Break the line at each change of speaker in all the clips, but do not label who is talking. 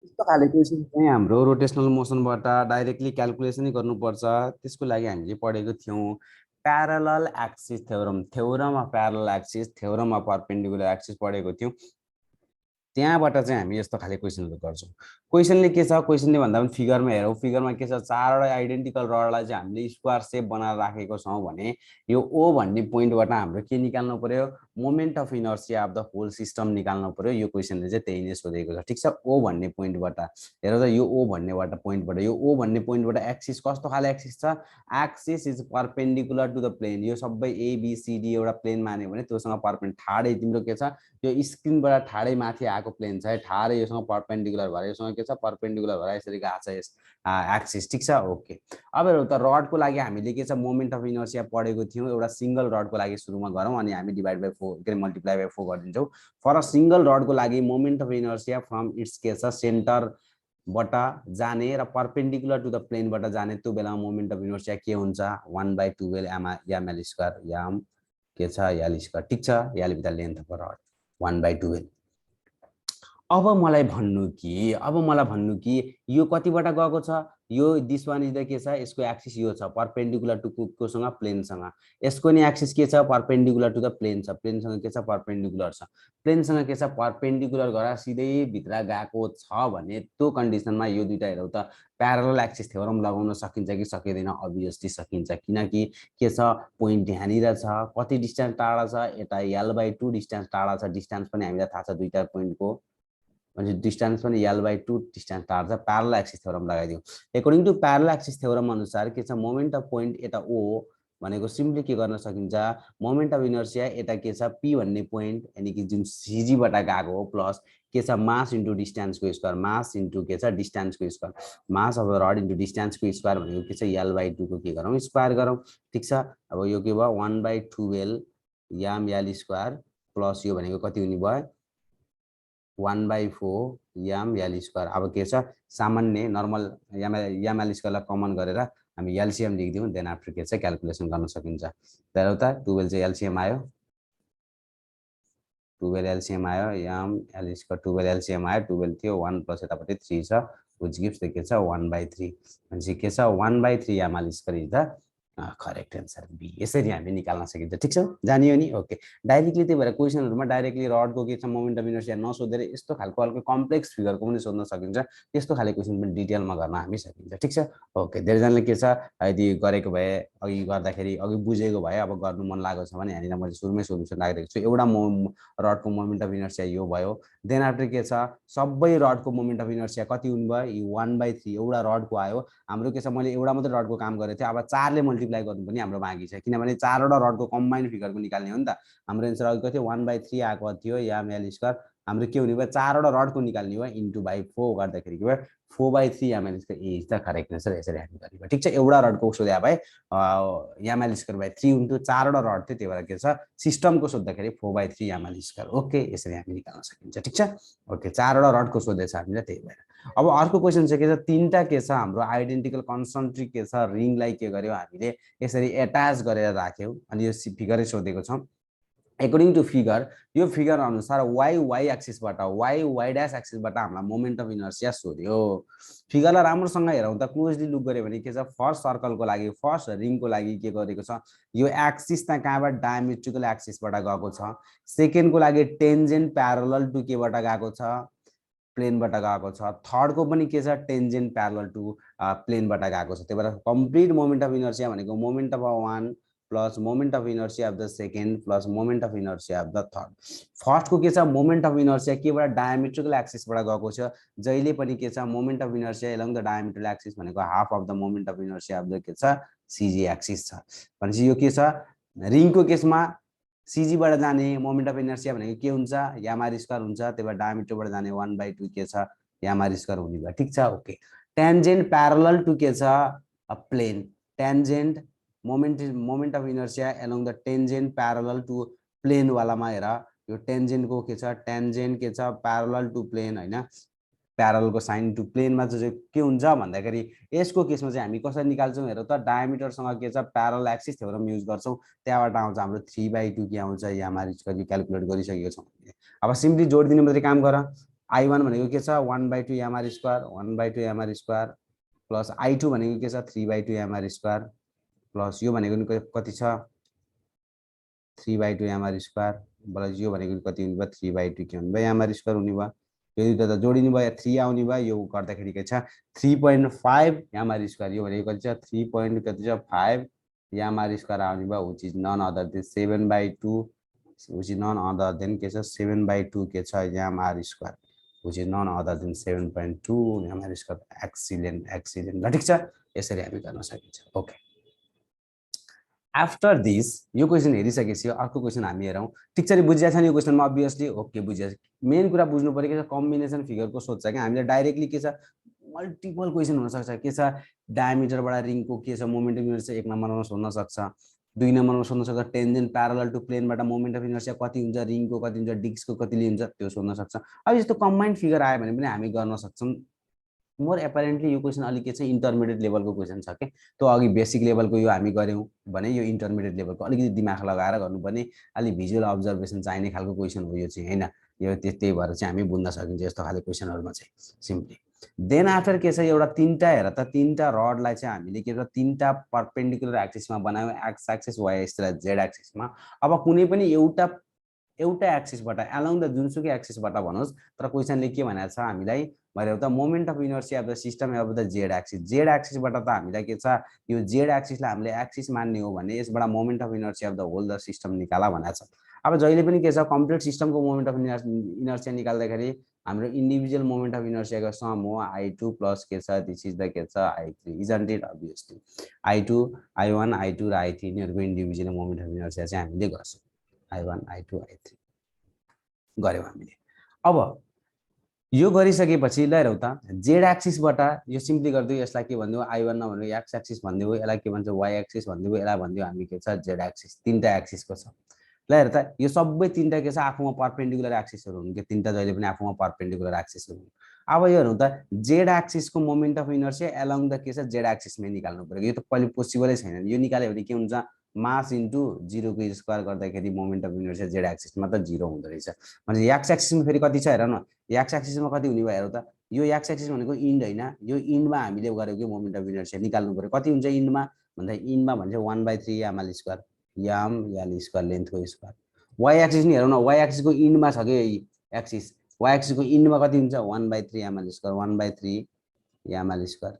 यस्तो खाले क्वेसन चाहिँ हाम्रो रोटेसनल मोसनबाट डाइरेक्टली क्याल्कुलेसनै गर्नुपर्छ। त्यसको लागि हामीले पढेको थियौँ parallel axis theorem, theorem of parallel axis, theorem of perpendicular axis पढेको थियौँ। त्यहाँबाट चाहिँ हामी यस्तो खाले क्वेसनहरू गर्छौँ। क्वेसनले के छ, क्वेसनले भन्दा पनि फिगरमा हेरौँ। फिगरमा के छ, चारवटा आइडेन्टिकल रडलाई चाहिँ हामीले स्क्वायर सेप बनाएर राखेको छौँ भने यो ओ भन्ने पोइन्टबाट हाम्रो के निकाल्नु पर्यो, moment of inertia of the whole system निकाल्नु पर्यो। यो क्वेसनले चाहिँ त्यही नै सोधेको छ। ठिक छ, ओ भन्ने पोइन्टबाट हेर त, यो ओ भन्नेबाट पोइन्टबाट, यो ओ भन्ने पोइन्टबाट एक्सिस कस्तो खाले एक्सिस छ, axis is perpendicular to the plane. यो सबै एबिसिडी एउटा प्लेन मान्यो भने त्योसँग परपेन्ड ठाडै तिम्रो के छ, यो स्क्रिनबाट ठाडै माथि आएको प्लेन छ, ठाडै योसँग परपेन्डिकुलर भएर योसँग के छ, परपेन्डिकुलर भएर यसरी गएको छ यस एक्सिस। ठिक छ, ओके। अब हेरौँ त, रडको लागि हामीले के छ, मोमेन्ट अफ इनर्सिया पढेको थियौँ। एउटा सिंगल रडको लागि सुरुमा गरौँ अनि हामी डिभाइड बाई 4 के मल्टिप्लाई बाई 4 गरिदिन्छौँ। फर अ सिंगल रडको लागि moment of inertia from it's के छ, सेन्टरबाट जाने र परपेन्डिकुलर टु द प्लेनबाट जाने, त्यो बेलामा मोमेन्ट अफ इनर्सिया के हुन्छ, 1/12 एमएल स्क्वायर, याम के छ, यल स्क्वायर। ठिक छ, L with the length of rod 1/12। अब मलाई भन्नु कि यो कतिबाट गएको छ, यो दिस वान इज द के छ, यसको एक्सिस यो छ परपेन्डिकुलर टु कोसँग, प्लेनसँग। यसको नि एक्सिस के छ, परपेन्डिकुलर टु द प्लेन छ, प्लेनसँग के छ, परपेन्डिकुलर छ। प्लेनसँग के छ, परपेन्डिकुलर गरेर सिधै भित्र गएको छ भने त्यो कन्डिसनमा यो दुईटा हेरौँ त, प्यारलल एक्सिस थ्योरम लगाउन सकिन्छ कि सकिँदैन। अभियसली सकिन्छ, किनकि के छ, पोइन्ट यहाँनिर छ, कति डिस्टेन्स टाढा छ, यता l/2 डिस्टेन्स टाढा छ। डिस्टेन्स पनि हामीलाई थाहा छ दुईटा पोइन्टको, भने डिस्टेन्स पनि l/2 डिस्टेन्स टाढा छ। प्यारलल एक्सिस थ्योरम लगाइदिउँ। According to parallel axis theorem अनुसार के छ, मोमेन्ट अफ पोइन्ट यता ओ भनेको सिम्पली के गर्न सकिन्छ, मोमेन्ट अफ इनर्सिया यता के छ, पी भन्ने पोइन्ट यानी कि जुन सिजीबाट गएको हो, प्लस के छ, मास इन्टु डिस्टेन्सको स्क्वायर, मास इन्टु के छ, डिस्टेन्सको square, mass of the rod into डिस्टेन्सको स्क्वायर भनेको के छ, l/2 को के गरौँ, स्क्वायर गरौँ। ठिक छ, अब यो के भयो, 1/12 याम यल स्क्वायर प्लस यो भनेको कति हुने भयो, 1/4 याम यल स्क्वायर। अब के छ, सामान्य नर्मल याम यल स्क्वायरलाई कमन गरेर हामी एलसीएम लेखिदिउँ, देन आफ्टर के छ, क्याल्कुलेसन गर्न सकिन्छ। तर उता 12 चाहिँ एलसीएम आयो, 12 एलसीएम आयो, याम यल स्क्वायर 12 एलसीएम आयो, 12 थियो, 1 प्लस यतापट्टि 3 छ, विच गिभ्स द के छ, 1/3। भनेपछि के छ, 1/3 M L square is the correct answer, B. यसरी हामी निकाल्न सकिन्छ। ठिक छ, जानियो नि, ओके। डाइरेक्टली त्यही भएर क्वेसनहरुमा डाइरेक्टली रडको के छ, मोमेन्ट अफ इनर्सिया नसोधेर यस्तो खालको हल्का कम्प्लेक्स फिगरको पनि सोध्न सकिन्छ। त्यस्तो खाले क्वेसन पनि डिटेलमा गर्न हामी सकिन्छ। ठिक छ, ओके। धेरैजनाले के छ, यदि गरेको भए अघि गर्दाखेरि अघि बुझेको भए अब गर्नु मन लागेको छ भने यहाँनिर मैले सुरुमै सोल्युसन राखिदिएको छु। एउटा रडको मोमेन्ट अफ इनर्सिया यो भयो, देन आफ्टर के छ, सबै रडको मोमेन्ट अफ इनर्सिया कति हुनु भयो, यो 1/3 एउटा रडको आयो। हाम्रो के छ, मैले एउटा मात्रै रडको काम गरेको थिएँ, अब 4 ले मल्टिप्लाई गर्नु पनि हाम्रो बाँकी छ, किनभने 4 वटा रडको कम्बाइन्ड फिगरको निकाल्ने हो नि त। हाम्रो एन्सर अघि कति, 1/3 आएको थियो याम यल स्क्वायर। हाम्रो के हुने भयो, 4 वटा रडको निकाल्ने भयो, इन्टु बाई 4 गर्दाखेरि के भयो, 4/3 M L square is the correct answer. यसरी हामी गर्ने भयो। ठिक छ, एउटा रडको सोधे भए याम यल स्क्वायर बाई 3 हुन्थ्यो, 4 वटा रड थियो, त्यही भएर के छ, सिस्टमको सोद्धाखेरि 4/3 याम यल स्क्वायर। ओके, यसरी हामी निकाल्न सकिन्छ। ठिक छ, ओके। 4 वटा रडको सोधेछ हामीलाई, त्यही भएर। अब अर्को क्वेसन चाहिँ के छ, तीनटा के छ, हाम्रो आइडेन्टिकल कन्सन्ट्रिक के छ, रिङलाई के गर्यो हामीले यसरी एटाच गरेर राख्यौँ अनि यो फिगरै सोधेको छौँ। एकर्डिङ टु फिगर, यो फिगर अनुसार वाइ एक्सिसबाट, वाइ ड्यास एक्सिसबाट हामीलाई मोमेन्ट अफ इनर्सिया सोध्यो। फिगरलाई राम्रोसँग हेरौँ त, क्लोजली लुक गऱ्यो भने के छ, फर्स्ट सर्कलको लागि, फर्स्ट रिङको लागि के गरेको छ, यो एक्सिस त कहाँबाट, डायमेट्रिकल एक्सिसबाट गएको छ। सेकेन्डको लागि टेन्जेन्ट प्यारलल टु केबाट गएको छ, प्लेनबाट गएको छ। थर्डको पनि के छ, टेन्जेन्ट प्यारलल टु प्लेनबाट गएको छ। त्यही भएर कम्प्लिट मोमेन्ट अफ इनर्सिया भनेको moment of one plus moment of inertia of the second plus moment of inertia of the third. फर्स्टको के छ, मोमेन्ट अफ इनर्सिया केबाट, डायमेट्रिकल एक्सिसबाट गएको छ। जहिले पनि के छ, moment of inertia along the diametrical axis भनेको half of the moment of inertia of the के छ, सिजी एक्सिस छ। भनेपछि यो के छ, रिङको केसमा सिजीबाट जाने मोमेन्ट अफ इनर्सिया भनेको के हुन्छ, याम आर स्क्वायर हुन्छ। त्यही भएर डायमिटरबाट जाने 1/2 के छ, याम आर स्क्वायर हुने भयो। ठिक छ, ओके। टेन्जेन्ट प्यारलल टु के छ, plane, tangent moment of inertia along the tangent parallel to plane वालामा हेर, यो टेन्जेन्टको के छ, टेन्जेन्ट के छ, प्यारलल टु प्लेन हैन, प्यारललको साइन टु प्लेनमा चाहिँ के हुन्छ भन्दाखेरि यसको केसमा चाहिँ हामी कसरी निकाल्छौँ हेर त, डायमिटरसँग के छ, प्यारलल एक्सिस थ्योरम युज गर्छौँ। त्यहाँबाट आउँछ हाम्रो 3/2 के आउँछ, याम आर स्क्वायर, क्याल्कुलेट गरिसकेको छौँ। अब सिम्पली जोड दिने मात्रै काम गर, I1 भनेको के छ 1/2 mr square 1/2 mr square plus I2 भनेको के छ 3/2 mr स्क्वायर प्लस यो भनेको नि कति छ 3/2 mr स्क्वायर प्लस यो भनेको कति हुने भयो 3/2 के हुने भयो mr स्क्वायर हुने भयो यो दुईटा त जोडिनु भयो 3 आउने भयो यो गर्दाखेरि के छ 3.5 mr स्क्वायर यो भनेको कति छ 3. कति छ 5 mr स्क्वायर आउने भयो which is none other than 7/2 which is none other than के छ 7/2 के छ mr square which is none other than 7.2 mr square excellent ल ठीक छ यसरी हामी गर्न सकिन्छ ओके आफ्टर दिस यो क्वेसन हेरिसकेपछि अर्को क्वेसन हामी हेरौँ ठिक छ बुझिया छ नि यो क्वेसनमा अब्भियसली ओके बुझिया मेन कुरा बुझ्नु पर्यो के छ कम्बिनेसन फिगरको सोच छ कि हामीले डाइरेक्टली के छ मल्टिपल क्वेसन हुन सक्छ के छ डायमिटरबाट रिङको के छ मोमेन्ट अफ इनर्सिया 1 नम्बरमा सोध्न सक्छ 2 नम्बरमा सोध्न सक्छ टेन्जेन्ट प्यारलल टु प्लेनबाट मोमेन्ट अफ इनर्सिया कति हुन्छ रिङको कति हुन्छ डिस्कको कतिले हुन्छ त्यो सोध्न सक्छ अब यस्तो कम्बाइन्ड फिगर आयो भने पनि हामी गर्न सक्छौँ मोर एपारेन्टली यो क्वेसन अलिक के छ इन्टरमिडिएट लेभलको क्वेसन छ के त्यो अघि बेसिक लेभलको यो हामी गर्यौं भने यो इन्टरमिडिएट लेभलको अलिकति दिमाग लगाएर गर्नुपर्ने अलि भिजुअल अब्जर्भेसन चाहिने खालको क्वेसन हो यो चाहिँ हैन यो त्यही भएर चाहिँ हामी बुझ्न सकिन्छ यस्तो खाले क्वेसनहरुमा चाहिँ सिम्पली देन आफ्टर के छ एउटा तीनटा हेर त तीनटा रडलाई चाहिँ हामीले के छ तीनटा परपेन्डिकुलर एक्सिसमा बनायौ एक्स एक्सिस वाइ एक्सिस र जेड एक्सिसमा अब कुनै पनि एउटा एक्सिसबाट अलोङ द जुनसुकै एक्सिसबाट भनोस् तर क्वेसनले के भनेको छ हामीलाई मैले त moment of inertia of the system of the Z एक्सिसबाट त हामीलाई के छ यो जेड एक्सिसलाई हामीले एक्सिस मान्ने हो भने यसबाट moment of inertia of the whole the system निकाला भनेको छ अब जहिले पनि के छ कम्प्लिट सिस्टमको मोमेन्ट अफ इनर्सिया निकाल्दाखेरि हाम्रो इन्डिभिजुअल मोमेन्ट अफ इनर्सियाको सम हो I2 प्लस के छ दिस इज द के छ I3 isn't it obviously I2 I1 I2 र I3 यिनीहरुको इन्डिभिजुअल मोमेन्ट अफ इनर्सिया चाहिँ हामीले गर्छौं I1 I2 I3 गर्यौं हामीले अब यो गरिसकेपछि ल हेरौ त जेड एक्सिसबाट यो सिम्पली गर्दियो यसलाई के भन्दियो I1 नभनेको एक्स एक्सिस भन्दियो यसलाई के भन्छ वाइ एक्सिस भन्दियो यसलाई भन्दियो हामी के छ जेड एक्सिस तीनटा एक्सिसको छ ल हेर त यो सबै तीनटा के छ आफुमा परपेन्डिकुलर एक्सिसहरु हुन् के तीनटा जहिले पनि आफुमा परपेन्डिकुलर एक्सिसहरु हुन् अब यो हेरौ त जेड एक्सिसको moment of inertia along the के छ जेड एक्सिसमै निकाल्नु पर्यो यो त कहिले पोसिबलै छैन यो निकाल्यो भने के हुन्छ मास इन्टु 0 को स्क्वायर गर्दाखेरि मोमेन्ट अफ इनर्सिया जेड एक्सिसमा त 0 हुँदो रहेछ भने एक्स एक्सिसमा फेरि कति छ हेर न एक्स एक्सिसमा कति हुने भयो हेरौ त यो एक्स एक्सिस भनेको इन्ड हैन यो इन्डमा हामीले गर्यो के मोमेन्ट अफ इनर्सिया निकाल्नु पर्यो कति हुन्छ इन्डमा भन्दा इन्डमा भन्छ 1/3 ml square M L square लेन्थको स्क्वायर वाइ एक्सिस नि हेरौ न वाइ एक्सिसको इन्डमा छ के एक्सिस वाइ एक्सिसको इन्डमा कति हुन्छ 1/3 ml square 1/3 ml square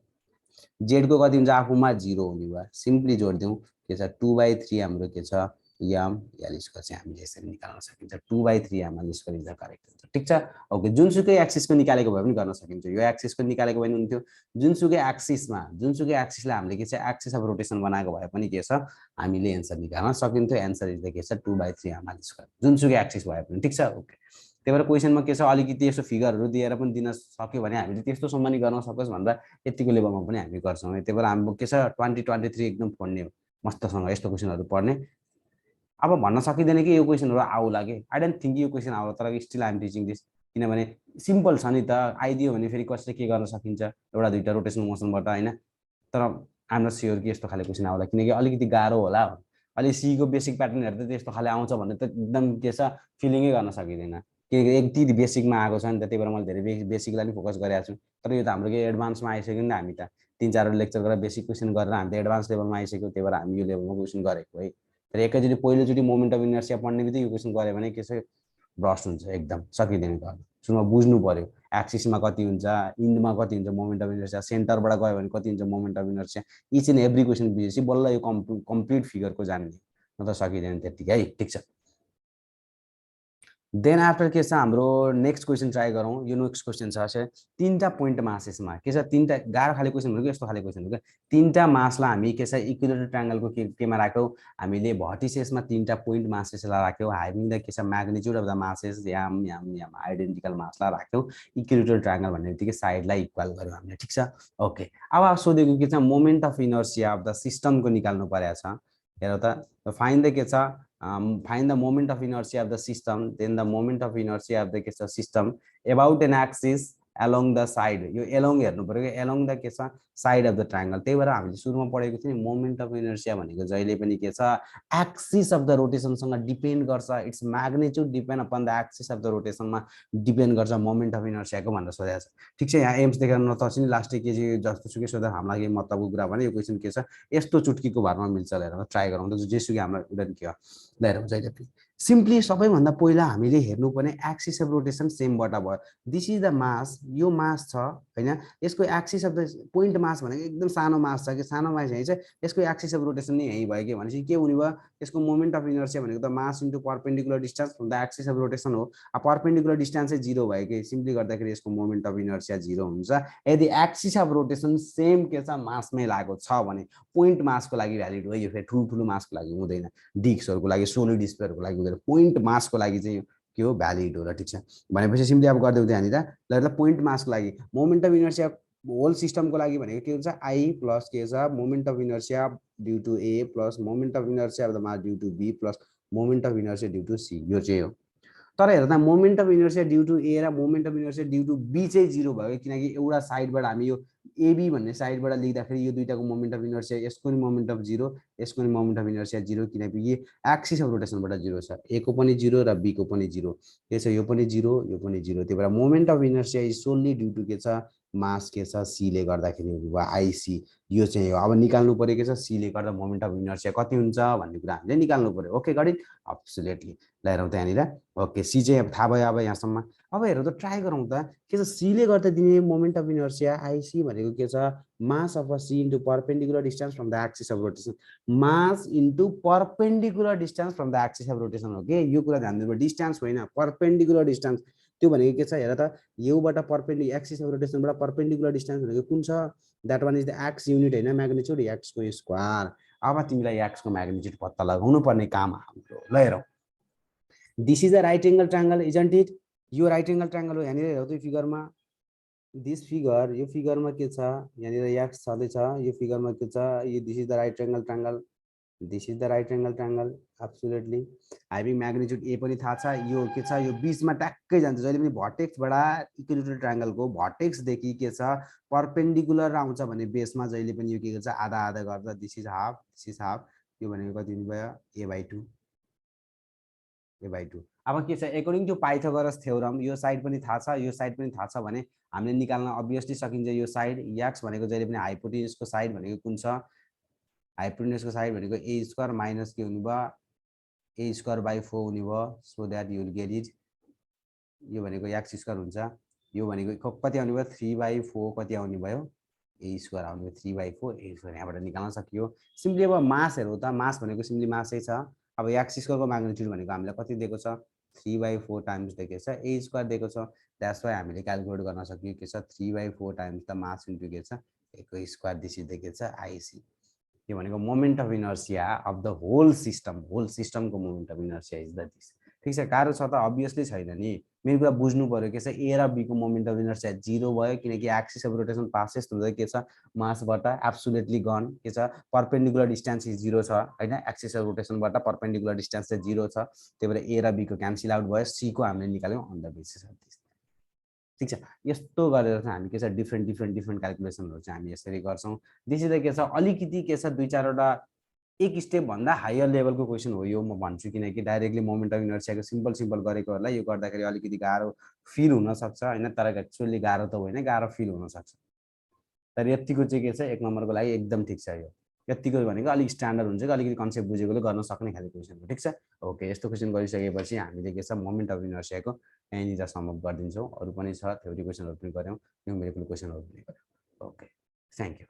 Z को कति हुन्छ आफुमा 0 हुने भयो सिम्पली जोड्दियौ के छ 2/3 हाम्रो के छ याम यल स्क्वायर चाहिँ हामीले यसरी निकाल्न सकिन्छ 2/3 ml square is the correct answer ठीक छ ओके जुनसुकै एक्सिसको निकालेको भए पनि गर्न सकिन्छ यो एक्सिसको निकालेको भए पनि हुन्थ्यो जुनसुकै एक्सिसलाई हामीले के छ एक्सिस अफ रोटेसन बनाएको भए पनि के छ हामीले आन्सर निकाल्न सकिन्थ्यो आन्सर इज द के छ 2/3 ml स्क्वायर जुनसुकै एक्सिस भए पनि ठीक छ ओके त्यही भएर क्वेसनमा के छ अलिकति यसो फिगरहरु दिएर पनि दिन सक्यो भने हामीले त्यस्तोसम्म नि गर्न सकोस् भन्दा यतिको लेभलमा पनि हामी गर्छौं त्यही भएर हाम्रो के छ 2023 एकदम फोड्ने हो मस्तसँग यस्तो क्वेसनहरु पढ्ने अब भन्न सकिदैन कि यो क्वेसनहरु आउला के आई डोन्ट थिंक यो क्वेसन आउला तर still I am teaching this किनभने सिम्पल छ नि त आइदियो भने फेरि कसले के गर्न सकिन्छ एउटा दुईटा रोटेसनल मोसनबाट हैन तर आई एम नट स्योर कि यस्तो खाले क्वेसन आउला किनकि अलिकति गाह्रो होला अलि सी को बेसिक प्याटर्न हेर्दा त यस्तो खाले आउँछ भन्ने त एकदम के छ फिलिङै गर्न सकिदैन किनकि एक बेसिकमा आएको छ नि त त्यही भएर मैले धेरै बेसिकलाई नि फोकस गरेको छु तर यो त हाम्रो के एडभान्समा आइसक्यो नि हामी त 3-4 लेक्चर गरेर बेसिक क्वेसन गरेर हामी त एडभान्स लेभलमा आइसक्यो त्यही भएर हामी यो लेभलमा क्वेसन गरेको है तर एकैचोटी पहिलोचोटी मोमेन्ट अफ इनर्सिया पढ्ने बित्तिकै यो क्वेसन गरे भने के छ ब्रस्ट हुन्छ एकदम सकिदैन गर्न सुरुमा बुझ्नु पर्यो एक्सिसमा कति हुन्छ इन्डमा कति हुन्छ मोमेन्ट अफ इनर्सिया सेन्टरबाट गयो भने कति हुन्छ moment of inertia each and every question बुझेपछि बल्ल यो कम्प्लिट फिगरको जान्ने न त सकिदैन त्यतिकै है ठीक छ देन आफ्टर के छ हाम्रो नेक्स्ट क्वेसन ट्राई गरौँ यो नेक्स्ट क्वेसन छ तीनटा पोइन्ट मासेसमा के छ तीनटा गाह्रो खाले क्वेसनहरु के यस्तो खाले क्वेसन हो के तीनटा मासलाई हामी के छ इक्विलेटरल ट्रायंगलको केमा राख्यौ हामीले भर्टिसेसमा तीनटा पोइन्ट मासेसलाई राख्यौ हाइभिङ द के छ magnitude of the masses M identical मासलाई राख्यौ इक्विलेटरल ट्रायंगल भन्ने बित्तिकै साइडलाई इक्वल गर्यौ हामीले ठीक छ ओके अब सोधेको के छ moment of inertia of the सिस्टमको निकाल्नु पर्या छ हेर त फाइन्ड द के छ find the moment of inertia of the system then the moment of inertia of the system about an axis along the side, यो एलोङ हेर्नु पर्यो कि एलोङ द के छ साइड अफ द ट्रायंगल। त्यही भएर हामीले सुरुमा पढेको थियौँ नि मोमेन्ट अफ इनर्शिया भनेको जहिले पनि के छ एक्सिस अफ द रोटेसनसँग डिपेन्ड गर्छ, its magnitude depend upon the axis of the रोटेसनमा डिपेन्ड गर्छ मोमेन्ट अफ इनर्शियाको भनेर सोधेको छ। ठिक छ, यहाँ एम्स देखेर नतर्सिनु, लास्टै के जस्तो सुकै सोध्दा हामीलाई के मतलबको कुरा भने यो क्वेसन के छ यस्तो चुटकीको भरमा मिल्छ हेरेर ट्राई गरौँ त जेसुकै हामीलाई उदाहरण के हो लिएर हुन्छ जहिले पनि सिम्पली सबैभन्दा पहिला हामीले हेर्नुपर्ने एक्सिस अफ रोटेसन सेमबाट भयो। दिस इज द मास, यो मास छ हैन, यसको एक्सिस अफ द पोइन्ट मास भनेको एकदम सानो मास छ कि सानो मास यही छ, यसको एक्सिस अफ रोटेसन नै यही भयो कि भनेपछि के हुने भयो यसको मोमेन्ट अफ इनर्शिया भनेको त मास into perpendicular distance from the axis of rotation हो। अब परपेन्डिकुलर डिस्टेन्स चाहिँ 0 भयो कि सिम्पली गर्दाखेरि यसको मोमेन्ट अफ इनर्शिया 0 हुन्छ। यदि एक्सिस अफ रोटेसन सेम के छ मासमै लागेको छ भने पोइन्ट मासको लागि भ्यालिड हो, यो फेरि ठुलो मासको लागि हुँदैन, डिस्कहरुको लागि सोलिड स्फियरको लागि हुँदैन, पोइन्ट मासको लागि चाहिँ के हो भ्यालिड हो। र ठिक छ भनेपछि सिम्पली अब गरिदेऊ त्यहाँनिर ल पोइन्ट मासको लागि मोमेन्ट अफ इनर्शिया होल सिस्टमको लागि भनेको के हुन्छ आई प्लस के छ moment of inertia due to A plus moment of inertia of the mass due to B plus moment of inertia due to C, यो चाहिँ हो। तर हेर्दा moment of inertia due to A र moment of inertia due to B चाहिँ 0 भयो किनकि एउटा साइडबाट हामी यो एबी भन्ने साइडबाट लेख्दाखेरि यो दुईटाको मोमेन्ट अफ इनर्शिया यसको नि मोमेन्ट अफ 0 यसको नि मोमेन्ट अफ इनर्शिया 0 किनकि यो एक्सिस अफ रोटेसनबाट 0 छ, ए को पनि 0 र बी को पनि 0, त्यसो यो पनि 0 यो पनि 0। त्यही भएर moment of inertia is solely due to के छ मास के छ सी ले गर्दाखेरि भयो आइसी, यो चाहिँ हो। अब निकाल्नु पर्यो के छ सी ले गर्दा मोमेन्ट अफ इनर्शिया कति हुन्छ भन्ने कुरा हामीले निकाल्नु पर्यो। ओके गट इट, एब्सोल्युटली ल हेरौँ त्यहाँनिर। ओके सी चाहिँ अब थाहा भयो अब यहाँसम्म। अब हेरौँ त ट्राई गरौँ त के छ सी ले गर्दा दिने मोमेन्ट अफ इनर्शिया आइसी भनेको के छ mass of a C into perpendicular distance from the axis of rotation, mass into perpendicular distance from the axis of rotation हो के, यो कुरा ध्यान दिनु पर्यो, डिस्टेन्स होइन परपेन्डिकुलर डिस्टेन्स। त्यो भनेको के छ हेर त योबाट परपेन्डिकुलर एक्सिस अफ रोटेसनबाट परपेन्डिकुलर डिस्टेन्स भनेको कुन छ that one is the X unit हैन म्याग्निट्युड एक्स को स्क्वायर। अब तिमीलाई एक्स को म्याग्निट्युड पत्ता लगाउनु पर्ने काम हाम्रो। ल हेरौँ this is a right angle triangle isn't it, यो राइट एंगल ट्रायंगल हो। यहाँनिर हेरौ त फिगरमा दिस फिगर, यो फिगरमा के छ यहाँनिर एक्स छँदै छ, यो फिगरमा के छ यो this is the right angle triangle, this is the right angle triangle absolutely. Having magnitude A पनि थाहा छ, यो के छ यो बीचमा ट्याक्कै जान्छ जहिले पनि भर्टेक्सबाट इक्विलेटरल ट्रायंगलको भर्टेक्सदेखि के छ परपेन्डिकुलर आउँछ भने बेसमा जहिले पनि यो के गर्छ आधा आधा गर्छ, this is half this is half, यो भनेको कति हुने भयो a/2 a/2। अब के छ अकॉर्डिङ टु पाइथागोरस थ्योरम यो साइड पनि थाहा छ यो साइड पनि थाहा छ भने हामीले निकाल्न अभियसली सकिन्छ। यो साइड x भनेको जहिले पनि हाइपोटेन्युसको साइड भनेको कुन छ हाइपोटेन्युसको साइड भनेको a स्क्वायर माइनस के हुने भयो a स्क्वायर बाइ 4 हुने भयो, so that you will get it, यो भनेको x स्क्वायर हुन्छ, यो भनेको कति आउने भयो 3/4 कति आउने भयो a स्क्वायर आउने भयो 3/4 a स्क्वायर, यहाँबाट निकाल्न सकियो सिम्पली। अब मास हेरौँ त मास भनेको सिम्पली मासै छ। अब x स्क्वायर को म्याग्निट्युड भनेको हामीलाई कति दिएको छ 3/4 टाइम्स दिएको छ a स्क्वायर दिएको छ, दैट्स व्हाई हामीले क्याल्कुलेट गर्न सकियो के छ 3/4 टाइम्स द मास इन्टु के छ a को स्क्वायर, दिस इज दिएको छ आइसी। यो भनेको moment of inertia of the whole system को moment of inertia is the this. ठीक छ गाह्रो छ त अभियसली छैन नि, मेरो कुरा बुझ्नु पर्यो के छ ए र बी को मोमेन्ट अफ इनर्शिया 0 भयो किनकि एक्सिस अफ रोटेसन पासेस हुँदै के छ मासबाट एब्सोल्युटली गन के छ परपेन्डिकुलर डिस्टेन्स इज 0 छ हैन, एक्सिस अफ रोटेसनबाट परपेन्डिकुलर डिस्टेन्स चाहिँ 0 छ, त्यही भएर ए र बी को क्यान्सल आउट भयो, सी को हामीले निकाल्यौं on the basis of this. ठीक छ यस्तो गरेर चाहिँ हामी के छ डिफ्रेन्ट क्याल्कुलेसनहरु चाहिँ हामी यसरी गर्छौं। त्यसैले के छ अलिकति के छ दुई चारवटा एक स्टेप भन्दा हायर लेभलको क्वेशन हो यो म भन्छु किनकि डाइरेक्टली मोमेन्ट अफ इनर्शियाको सिम्पल गरेकोहरुलाई यो गर्दाखेरि अलिकति गाह्रो फिल हुन सक्छ हैन, तर एक्चुअली गाह्रो त होइन गाह्रो फिल हुन सक्छ। तर यतिको चाहिँ के छ एक नम्बरको लागि एकदम ठीक छ, यो यतिको भनेको अलिक स्ट्यान्डर्ड हुन्छ कि अलिकति कन्सेप्ट बुझेकोले गर्न सक्ने खाले क्वेशन हो। ठीक छ ओके, यस्तो क्वेशन गरिसकेपछि हामीले के छ मोमेन्ट अफ इनर्शियाको यहाँनिर सम अप गरिदिन्छौं, अरु पनि छ थ्योरी क्वेशनहरु पनि गर्यौं, न्यूमेरिकल क्वेशनहरु पनि गर्यौं। Okay thank you.